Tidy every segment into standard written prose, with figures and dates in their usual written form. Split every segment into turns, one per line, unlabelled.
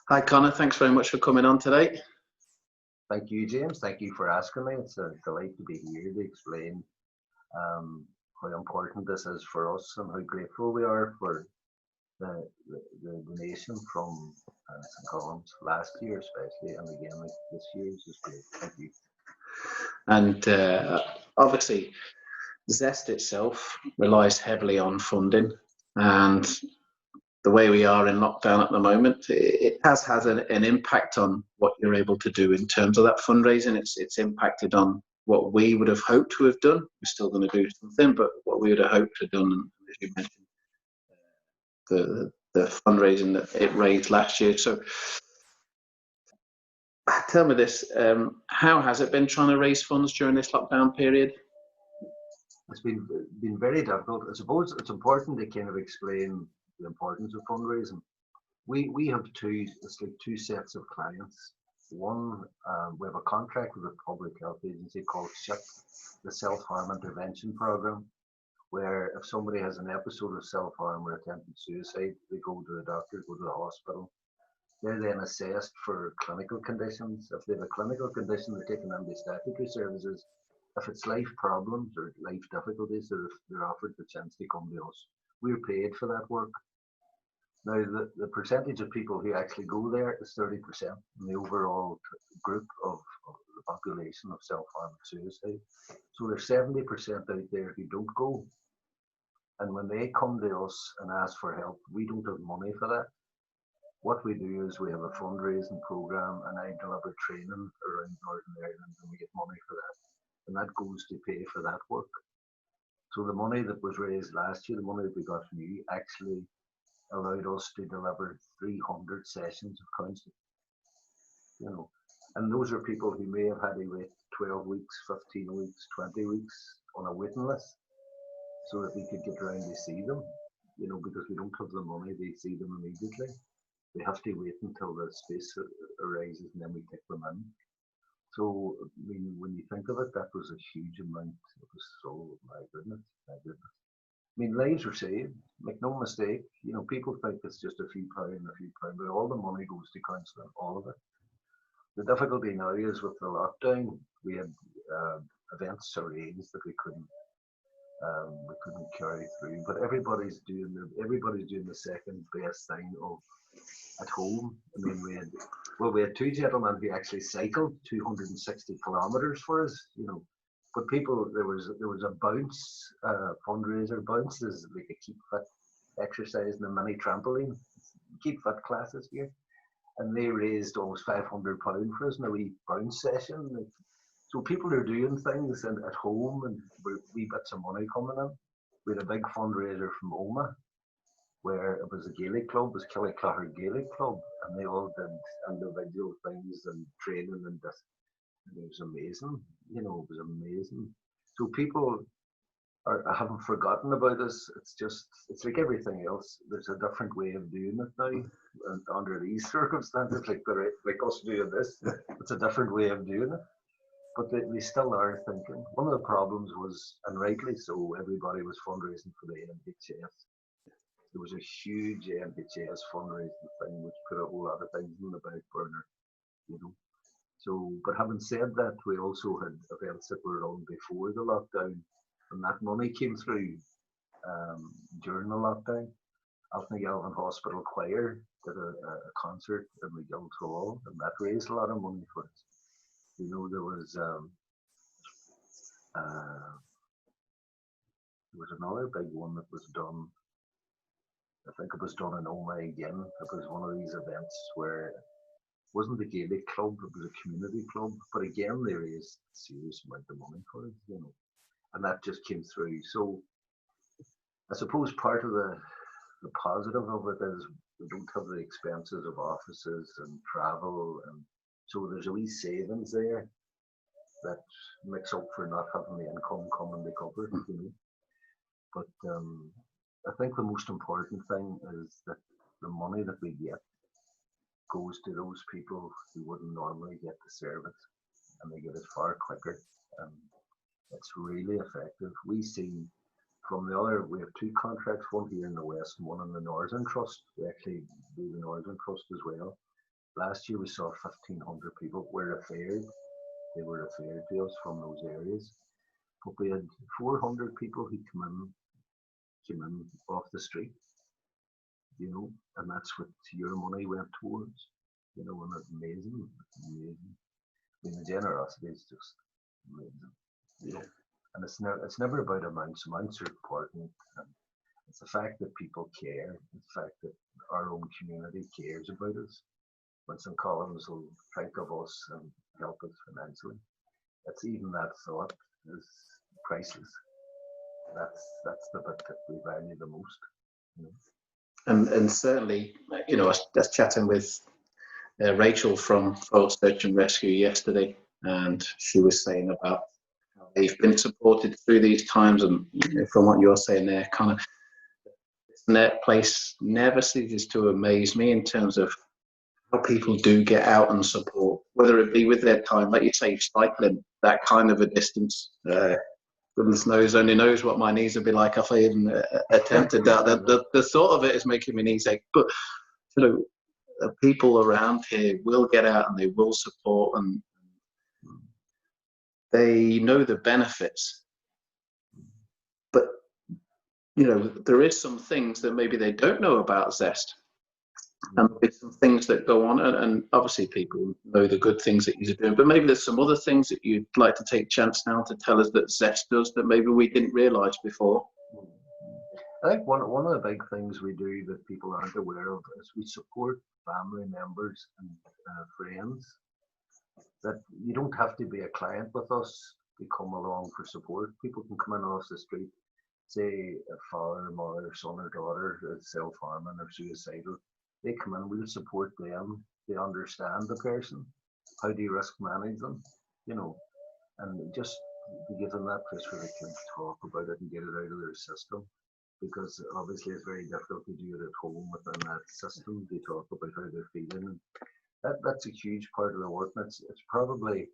Hi, Conor. Thanks very much for coming on today.
Thank you, James. Thank you for asking me. It's a delight to be here to explain how important this is for us and how grateful we are for the donation from St. Columns last year, especially, and again this year is just great. Thank you.
And obviously, Zest itself relies heavily on funding, and the way we are in lockdown at the moment, it has had an impact on what you're able to do in terms of that fundraising. It's impacted on what we would have hoped to have done. We're still going to do something, but what we would have hoped to have done, and as you mentioned, the fundraising that it raised last year. So tell me this, how has it been trying to raise funds during this lockdown period?
It's been very difficult. I suppose it's important to kind of explain the importance of fundraising. We have two sets of clients. One, we have a contract with a public health agency called SHIP, the Self-Harm Intervention Program, where if somebody has an episode of self-harm or attempted suicide, they go to the doctor, go to the hospital. They're then assessed for clinical conditions. If they have a clinical condition, they're taken into statutory services. If it's life problems or life difficulties, they're offered the chance to come to us. We're paid for that work. Now, the percentage of people who actually go there is 30% in the overall group of the population of self-harm and suicide. So there's 70% out there who don't go. And when they come to us and ask for help, we don't have money for that. What we do is we have a fundraising program, and I deliver training around Northern Ireland, and we get money for that. And that goes to pay for that work. So the money that was raised last year, the money that we got from you, actually allowed us to deliver 300 sessions of counselling. And those are people who may have had to wait 12 weeks, 15 weeks, 20 weeks on a waiting list so that we could get around to see them, because we don't have the money to see them immediately. We have to wait until the space arises and then we take them in. So, I mean, when you think of it, that was a huge amount. It was so, my goodness. I mean, lives are saved. Make no mistake. People think it's just a few pounds, but all the money goes to counselling, all of it. The difficulty now is with the lockdown, we had events arranged that we couldn't carry through. But everybody's doing the second best thing of at home. I mean, we had two gentlemen who actually cycled 260 kilometers for us. But people, there was a bounce, fundraiser. Bounce is like a keep fit exercise and a mini trampoline, keep fit classes here, and they raised almost £500 for us in a wee bounce session. So people are doing things at home, and wee bits of money coming in. We had a big fundraiser from Oma, where it was a Gaelic club, it was Killyclahar Gaelic Club, and they all did individual things and training and this. And it was amazing, it was amazing. So people haven't forgotten about us. It's like everything else. There's a different way of doing it now, and under these circumstances, like us doing this, it's a different way of doing it. But they still are thinking. One of the problems was, and rightly so, everybody was fundraising for the NHS. There was a huge NHS fundraising thing which put a whole lot of things in the back burner, So, but having said that, we also had events that were on before the lockdown, and that money came through during the lockdown. Alton Hospital Choir did a concert in the Guildhall, and that raised a lot of money for us. There was another big one that was done. I think it was done in Oma again. It was one of these events where it wasn't a Gaelic club, it was a community club. But again, they raised a serious amount of money for it, and that just came through. So I suppose part of the positive of it is we don't have the expenses of offices and travel, and so there's a wee savings there that makes up for not having the income coming to cover it, But I think the most important thing is that the money that we get goes to those people who wouldn't normally get the service, and they get it far quicker, and it's really effective. We see from we have two contracts, one here in the West and one in the Northern Trust. We actually do the Northern Trust as well. Last year we saw 1,500 people were referred. They were referred to us from those areas. But we had 400 people who came in off the street, you know, and that's what your money went towards, you know, and it's amazing, amazing. I mean, the generosity is just amazing, you know. And it's never about amounts. Amounts are important. And it's the fact that people care. It's the fact that our own community cares about us. When St. Collins will think of us and help us financially, it's even that thought is priceless. That's the bit that we value the most. You know?
And certainly, you know, I was chatting with Rachel from Fire Search and Rescue yesterday, and she was saying about how they've been supported through these times, and you know, from what you're saying there, kind of, that place never ceases to amaze me in terms of how people do get out and support, whether it be with their time, like you say, cycling that kind of a distance. Goodness knows, only knows what my knees would be like if I even attempted that. The thought of it is making my knees ache. But you know, the people around here will get out and they will support, and they know the benefits. But you know, there is some things that maybe they don't know about Zest. And there's some things that go on, and obviously people know the good things that you're doing, but maybe there's some other things that you'd like to take a chance now to tell us that Zest does that maybe we didn't realise before.
I think one of the big things we do that people aren't aware of is we support family members and friends. That you don't have to be a client with us to come along for support. People can come in off the street, say a father, mother, son or daughter is self-harming or suicidal. They come in, we'll support them. They understand the person. How do you risk manage them? You know, and just give them that place where they can talk about it and get it out of their system. Because obviously it's very difficult to do it at home within that system. They talk about how they're feeling. That's a huge part of the work. And it's probably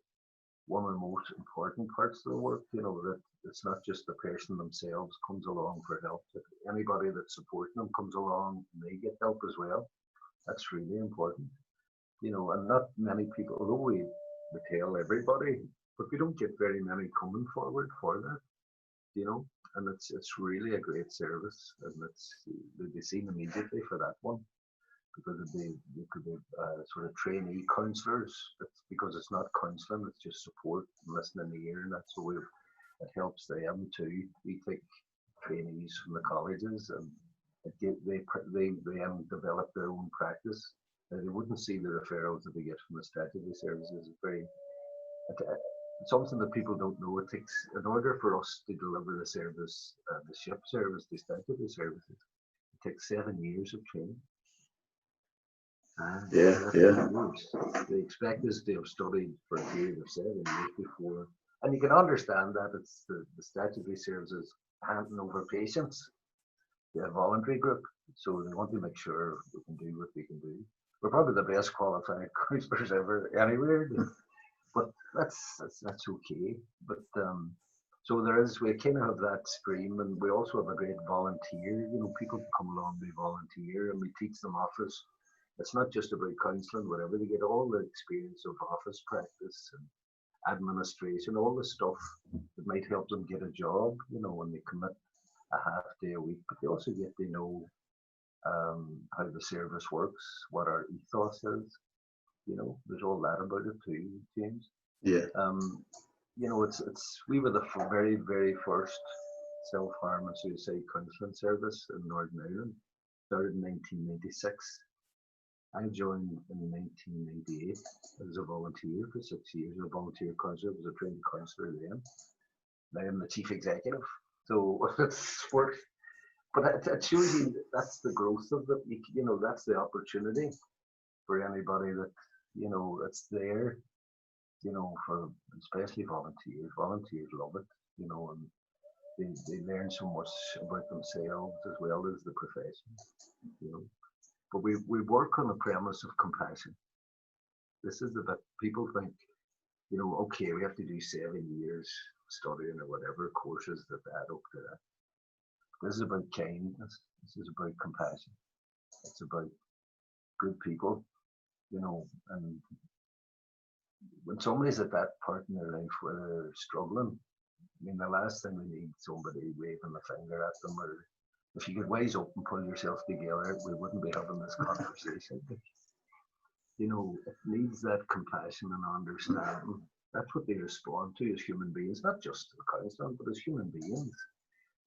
one of the most important parts of the work, you know, that it's not just the person themselves comes along for help. That anybody that's supporting them comes along and they get help as well. That's really important, you know, and not many people, although we tell everybody, but we don't get very many coming forward for that, you know, and it's really a great service, and they'll be seen immediately for that one, because they could be sort of trainee counsellors. It's because it's not counselling, it's just support and listening in the ear, and that's the way it helps them too. We take trainees from the colleges, and they develop their own practice. They wouldn't see the referrals that they get from the statutory services. It's something that people don't know. It takes, in order for us to deliver the service, the ship service, the statutory services, it takes 7 years of training. They expect us to have studied for a period of 7 years before, and you can understand that it's the statutory services handing over patients. They're a voluntary group, so they want to make sure we can do what we can do. We're probably the best qualified counsellors ever anywhere, but that's okay. But so we kind of have that stream, and we also have a great volunteer. You know, people come along, they volunteer, and we teach them office. It's not just about counselling, whatever. They get all the experience of office practice and administration, all the stuff that might help them get a job, you know, when they commit a half day a week. But they also get to know how the service works, what our ethos is. You know, there's all that about it too, James.
Yeah.
You know, we were the very, very first self-harm and suicide counselling service in Northern Ireland. Started in 1996. I joined in 1998 as a volunteer for 6 years. A volunteer counsellor, was a trained counsellor then. Now I'm the chief executive. So it's work. But it shows you that's the growth of it. You know, that's the opportunity for anybody that, you know, that's there, you know, for especially volunteers. Volunteers love it, you know, and they learn so much about themselves as well as the profession, you know. But we work on a premise of compassion. This is the bit people think, you know, okay, we have to do 7 years studying or whatever courses that add up to that. This is about kindness. This is about compassion. It's about good people And when somebody's at that part in their life where they're struggling, I mean, the last thing we need somebody waving the finger at them, or if you could wise up and pull yourself together, we wouldn't be having this conversation. It needs that compassion and understanding. That's what they respond to as human beings, not just the council, but as human beings.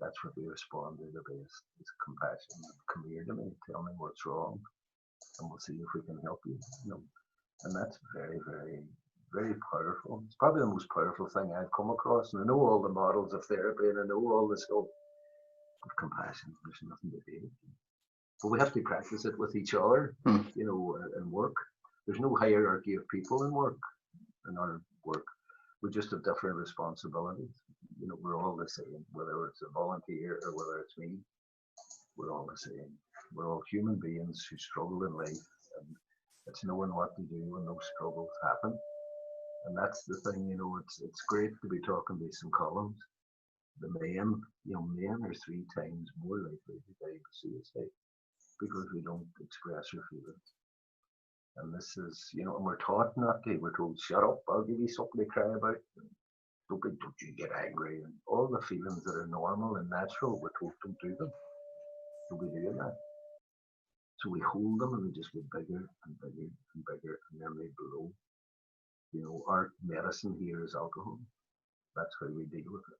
That's what we respond to the best, is compassion. Come here to me, tell me what's wrong, and we'll see if we can help you. And that's very, very, very powerful. It's probably the most powerful thing I've come across. And I know all the models of therapy, and I know all the stuff of compassion. There's nothing to do. But we have to practice it with each other, and work. There's no hierarchy of people in our work. We just have different responsibilities. We're all the same, whether it's a volunteer or whether it's me. We're all the same. We're all human beings who struggle in life, and it's knowing what to do when those struggles happen. And that's the thing, it's great to be talking to some columns. The men are 3 times more likely to die of suicide because we don't express our feelings. And this is, and we're taught not to. We're told, shut up, I'll give you something to cry about. Don't you get angry. And all the feelings that are normal and natural, we're told don't do them. Don't be doing that. So we hold them and they just get bigger and bigger and bigger, and then they blow. Our medicine here is alcohol. That's how we deal with it.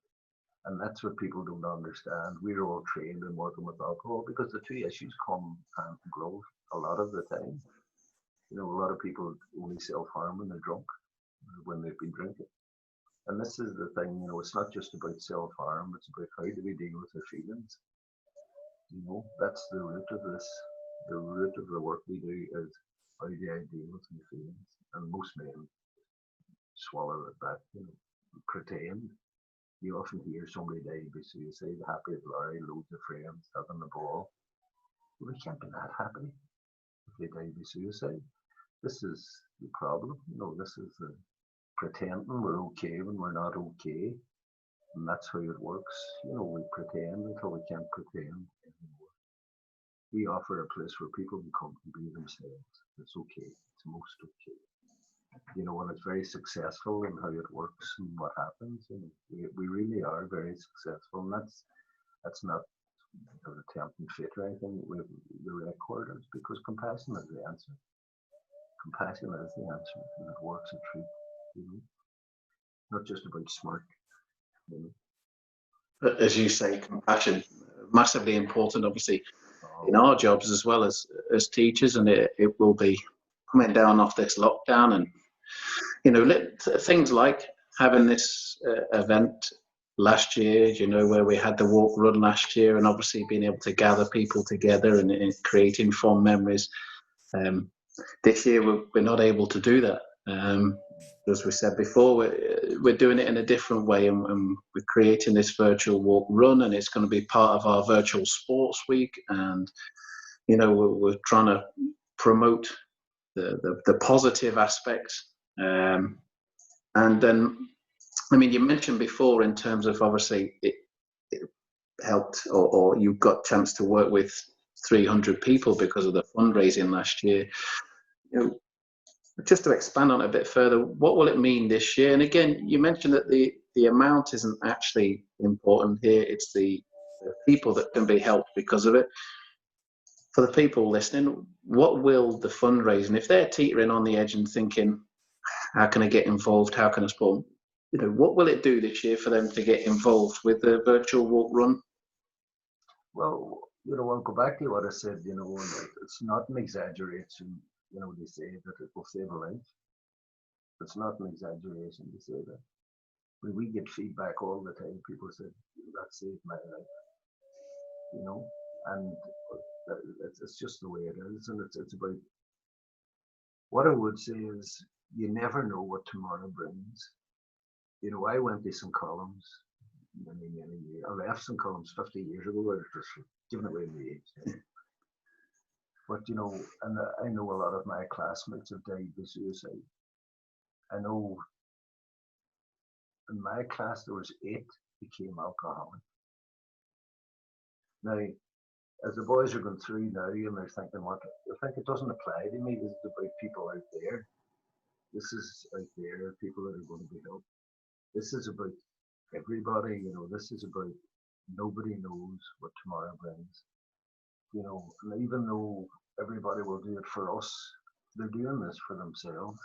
And that's what people don't understand. We're all trained in working with alcohol because the 2 issues come hand in glove a lot of the time. A lot of people only self-harm when they're drunk, when they've been drinking. And this is the thing, it's not just about self-harm, it's about how do we deal with our feelings. That's the root of this. The root of the work we do is how do I deal with my feelings? And most men swallow it back, pretend. You often hear somebody die by suicide, happy as Larry, loads of friends, having the ball. Well, they can't be that happy if they die by suicide. This is the problem. This is the pretending we're okay when we're not okay. And that's how it works. We pretend until we can't pretend anymore. We offer a place where people can come and be themselves. It's okay. It's most okay. And it's very successful in how it works and what happens. And we really are very successful. And that's not an attempt and fit or anything. The record is because compassion is the answer. Compassion is the answer, and it works a treat. Not just about smart.
But as you say, compassion, massively important, obviously, in our jobs as well as teachers, and it will be coming down off this lockdown, and things like having this event last year, where we had the WalkRun last year, and obviously being able to gather people together and creating fond memories. This year we're not able to do that. As we said before, we're doing it in a different way, and we're creating this virtual WalkRun, and it's going to be part of our virtual sports week. And we're trying to promote the positive aspects. And then, you mentioned before in terms of obviously it helped, or you got a chance to work with 300 people because of the fundraising last year. Just to expand on it a bit further, what will it mean this year? And again, you mentioned that the amount isn't actually important here. It's the people that can be helped because of it. For the people listening, what will the fundraising, if they're teetering on the edge and thinking, how can I get involved? How can I support? What will it do this year for them to get involved with the virtual WalkRun?
Well, I'll go back to what I said, it's not an exaggeration. They say that it will save a life. It's not an exaggeration to say that. When we get feedback all the time, people say, that saved my life. And it's just the way it is. And it's about, what I would say is, you never know what tomorrow brings. I went to some columns many years. I left some columns 50 years ago. I was just giving away my age. But, and I know a lot of my classmates have died by suicide. I know in my class there was 8 became alcoholic. Now, as the boys are going through now and they're thinking, what, I think it doesn't apply to me. This is about people out there. This is out there, people that are going to be helped. This is about everybody, you know, this is about nobody knows what tomorrow brings. You know, and even though everybody will do it for us, they're doing this for themselves.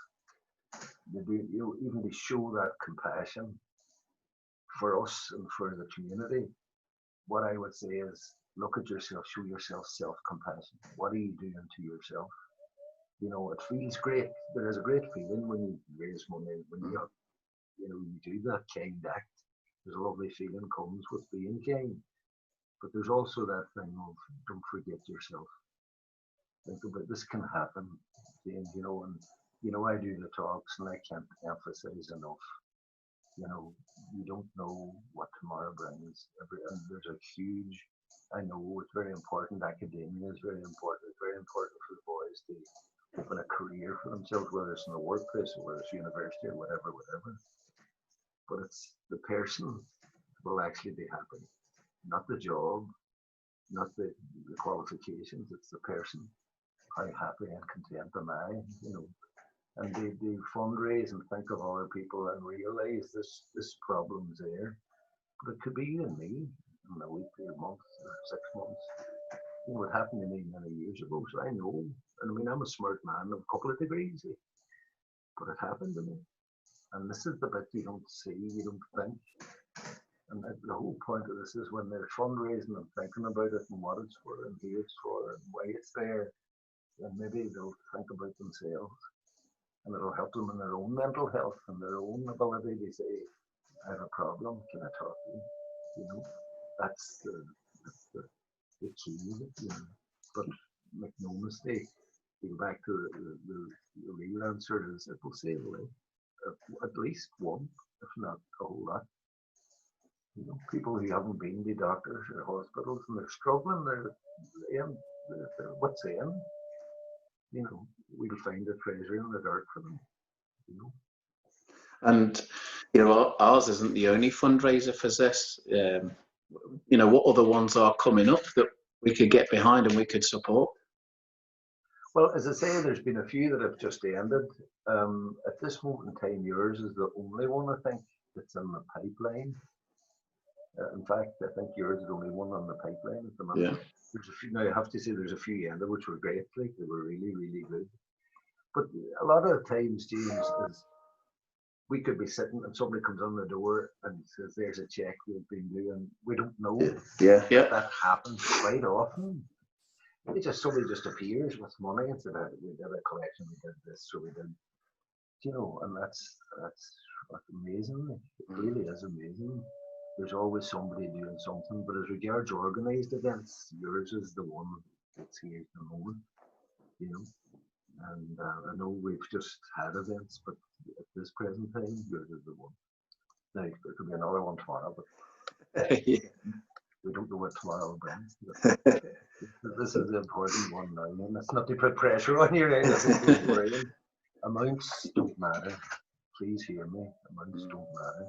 They do, you know, even to show that compassion for us and for the community. What I would say is, look at yourself, show yourself self-compassion. What are you doing to yourself? You know, it feels great. There is a great feeling when you raise money, when you do that kind act. There's a lovely feeling comes with being kind. But there's also that thing of, don't forget yourself. Think about this can happen, James, you know, and you know I do the talks and I can't emphasize enough. You know, you don't know what tomorrow brings. And there's a huge, I know it's very important, academia is very important. It's very important for the boys to open a career for themselves, whether it's in the workplace or whether it's university or whatever. But it's the person will actually be happy, not the job, not the qualifications, it's the person. How happy and content am I, you know? And they fundraise and think of other people and realize this problem's there. But it could be you and me in a week or a month or 6 months. You know, it happened to me many years ago, so I know. And I mean, I'm a smart man of a couple of degrees, but it happened to me. And this is the bit you don't see, you don't think. And the whole point of this is when they're fundraising and thinking about it and what it's for and who it's for and why it's there, then maybe they'll think about themselves. And it'll help them in their own mental health and their own ability to say, I have a problem, can I talk to you? You know, that's the key, you know. But make no mistake, go back to the real answer is it will save a life. At least one, if not a whole lot. You know, people who haven't been to doctors or hospitals and they're struggling, they're what's the end? You know, we'll find a treasure in the dirt for them. You know.
And you know, ours isn't the only fundraiser for Zest. You know, what other ones are coming up that we could get behind and we could support?
Well, as I say, there's been a few that have just ended. At this moment in time, yours is the only one I think that's in the pipeline. In fact, I think yours is the only one on the pipeline at the moment. Yeah. There's a few, now I have to say there's a few ended which were great, like they were really, really good. But a lot of times, James, is we could be sitting and somebody comes on the door and says, there's a check we've been doing. We don't know.
Yeah.
That happens quite often. Somebody just appears with money and said, we did a collection, we did this, so we did. You know, and that's amazing. It really is amazing. There's always somebody doing something, but as regards organised events, yours is the one that's here at the moment, you know. And I know we've just had events, but at this present time, yours is the one. Now, there could be another one tomorrow, but
Yeah.
We don't know what tomorrow will bring. This is the important one now, and it's not to put pressure on you, right? Amounts don't matter. Please hear me. Amounts don't matter.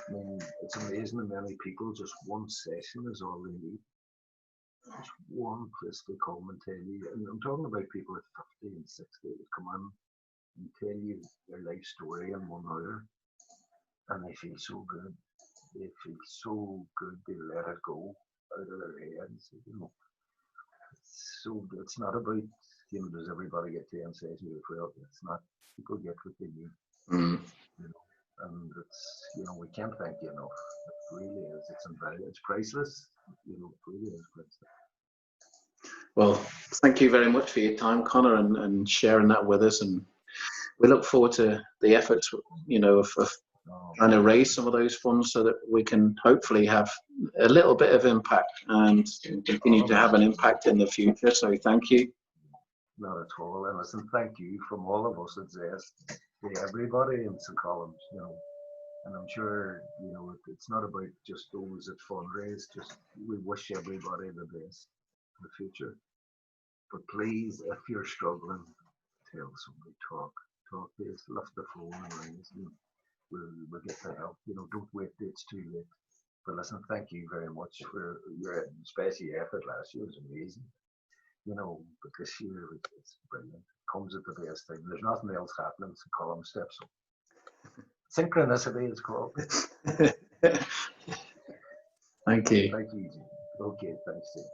I mean, it's amazing how many people, just one session is all they need. Just one place to come and tell you, and I'm talking about people at 50 and 60 that come in and tell you their life story in 1 hour, and they feel so good. They feel so good they let it go out of their heads, you know. So it's not about, you know, does everybody get 10 sessions or 12? It's not. People get what they need. You know, and it's, you know, we can't thank you enough. It really is. It's invaluable. It's priceless. You know, it really is priceless.
Well, thank you very much for your time, Conor, and sharing that with us. And we look forward to the efforts, you know, of trying to raise some of those funds so that we can hopefully have a little bit of impact and continue to have an impact in the future. So thank you.
Not at all. And listen, thank you from all of us at Zest to everybody in St. Columns, you know. And I'm sure, you know, it's not about just those that fundraise, just we wish everybody the best in the future. But please, if you're struggling, tell somebody, talk to us, lift the phone and ring us, and we'll get the help. You know, don't wait till it's too late. But listen, thank you very much for your, especially your effort last year. It was amazing. You know, but this year it's brilliant. Comes at the best time. There's nothing else happening. It's a column step. So synchronicity is called.
Thank you.
Thank you, Jim. Okay, thanks, Jim.